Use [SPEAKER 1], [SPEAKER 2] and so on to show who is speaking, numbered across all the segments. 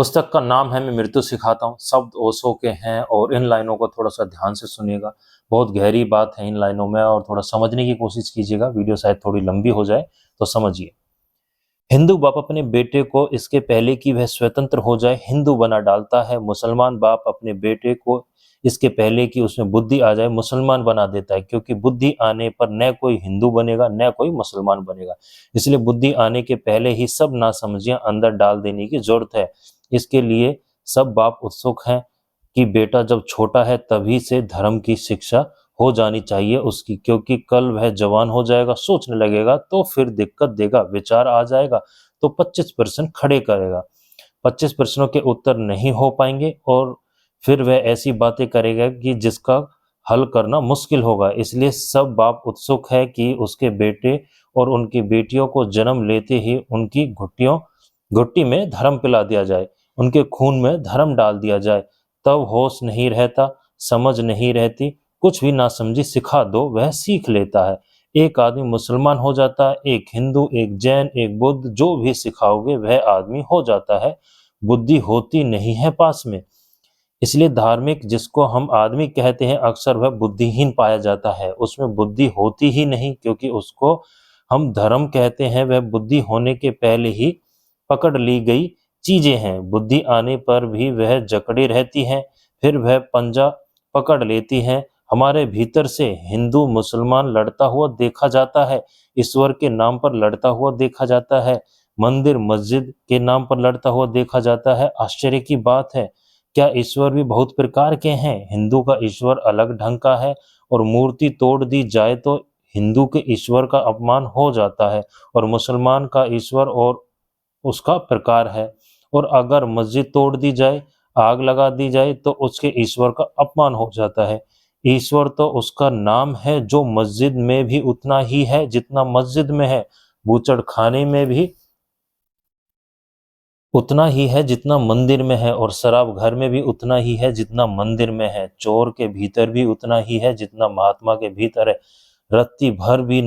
[SPEAKER 1] पुस्तक का नाम है मैं मृत्यु सिखाता हूँ। शब्द ओशो के हैं और इन लाइनों को थोड़ा सा ध्यान से सुनिएगा। बहुत गहरी बात है इन लाइनों में और थोड़ा समझने की कोशिश कीजिएगा। वीडियो शायद थोड़ी लंबी हो जाए तो समझिए। हिंदू बाप अपने बेटे को इसके पहले कि वह स्वतंत्र हो जाए हिंदू बना डालता है। मुसलमान बाप अपने बेटे को इसके पहले कि उसमें बुद्धि आ जाए मुसलमान बना देता है, क्योंकि बुद्धि आने पर न कोई हिंदू बनेगा न कोई मुसलमान बनेगा। इसलिए बुद्धि आने के पहले ही सब नासमझियां अंदर डाल देने की जरूरत है। इसके लिए सब बाप उत्सुक हैं कि बेटा जब छोटा है तभी से धर्म की शिक्षा हो जानी चाहिए उसकी, क्योंकि कल वह जवान हो जाएगा, सोचने लगेगा तो फिर दिक्कत देगा, विचार आ जाएगा तो 25 प्रश्न खड़े करेगा। 25 प्रश्नों के उत्तर नहीं हो पाएंगे और फिर वह ऐसी बातें करेगा कि जिसका हल करना मुश्किल होगा। इसलिए सब बाप उत्सुक है कि उसके बेटे और उनकी बेटियों को जन्म लेते ही उनकी घुट्टी में धर्म पिला दिया जाए, उनके खून में धर्म डाल दिया जाए। तब होश नहीं रहता, समझ नहीं रहती, कुछ भी ना समझी सिखा दो वह सीख लेता है। एक आदमी मुसलमान हो जाता है, एक हिंदू, एक जैन, एक बुद्ध, जो भी सिखाओगे वह आदमी हो जाता है। बुद्धि होती नहीं है पास में। इसलिए धार्मिक जिसको हम आदमी कहते हैं अक्सर वह बुद्धिहीन पाया जाता है, उसमें बुद्धि होती ही नहीं, क्योंकि उसको हम धर्म कहते हैं। वह बुद्धि होने के पहले ही पकड़ ली गई चीजें हैं। बुद्धि आने पर भी वह जकड़ी रहती हैं, फिर वह पंजा पकड़ लेती हैं। हमारे भीतर से हिंदू मुसलमान लड़ता हुआ देखा जाता है, ईश्वर के नाम पर लड़ता हुआ देखा जाता है, मंदिर मस्जिद के नाम पर लड़ता हुआ देखा जाता है। आश्चर्य की बात है, क्या ईश्वर भी बहुत प्रकार के हैं? हिंदू का ईश्वर अलग ढंग का है और मूर्ति तोड़ दी जाए तो हिंदू के ईश्वर का अपमान हो जाता है, और मुसलमान का ईश्वर और उसका प्रकार है। और अगर मस्जिद तोड़ दी जाए, आग लगा दी जाए तो उसके ईश्वर का अपमान हो जाता है। ईश्वर तो उसका नाम है जो मस्जिद में भी उतना ही है जितना मस्जिद में है, बूचड़ खाने में भी उतना ही है जितना मंदिर में है, और शराब घर में भी उतना ही है जितना मंदिर में है। चोर के भीतर भी उतना ही है जितना महात्मा के भीतर है। रत्ती भर भी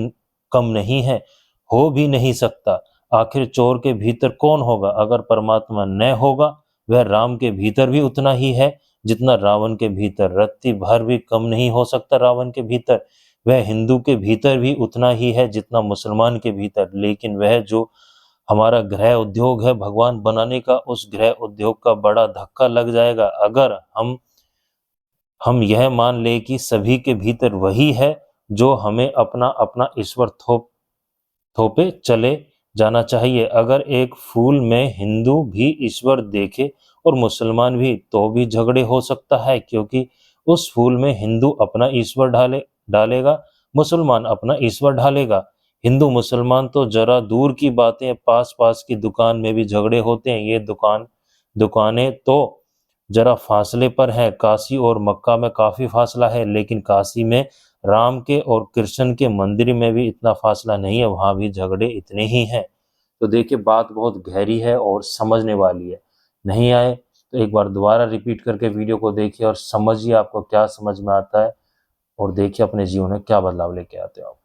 [SPEAKER 1] कम नहीं है, हो भी नहीं सकता। आखिर चोर के भीतर कौन होगा अगर परमात्मा न होगा? वह राम के भीतर भी उतना ही है जितना रावण के भीतर। रत्ती भर भी कम नहीं हो सकता रावण के भीतर। वह हिंदू के भीतर भी उतना ही है जितना मुसलमान के भीतर। लेकिन वह जो हमारा गृह उद्योग है भगवान बनाने का, उस गृह उद्योग का बड़ा धक्का लग जाएगा अगर हम यह मान ले कि सभी के भीतर वही है जो हमें अपना अपना ईश्वर थोपे चले जाना चाहिए। अगर एक फूल में हिंदू भी ईश्वर देखे और मुसलमान भी, तो भी झगड़े हो सकता है, क्योंकि उस फूल में हिंदू अपना ईश्वर डालेगा, मुसलमान अपना ईश्वर ढालेगा। हिंदू मुसलमान तो जरा दूर की बातें, पास पास की दुकान में भी झगड़े होते हैं। ये दुकानें तो जरा फासले पर है। काशी और मक्का में काफी फासला है, लेकिन काशी में राम के और कृष्ण के मंदिर में भी इतना फासला नहीं है, वहां भी झगड़े इतने ही हैं। तो देखिए बात बहुत गहरी है और समझने वाली है। नहीं आए तो एक बार दोबारा रिपीट करके वीडियो को देखिए और समझिए आपको क्या समझ में आता है, और देखिए अपने जीवन में क्या बदलाव लेके आते हो आप।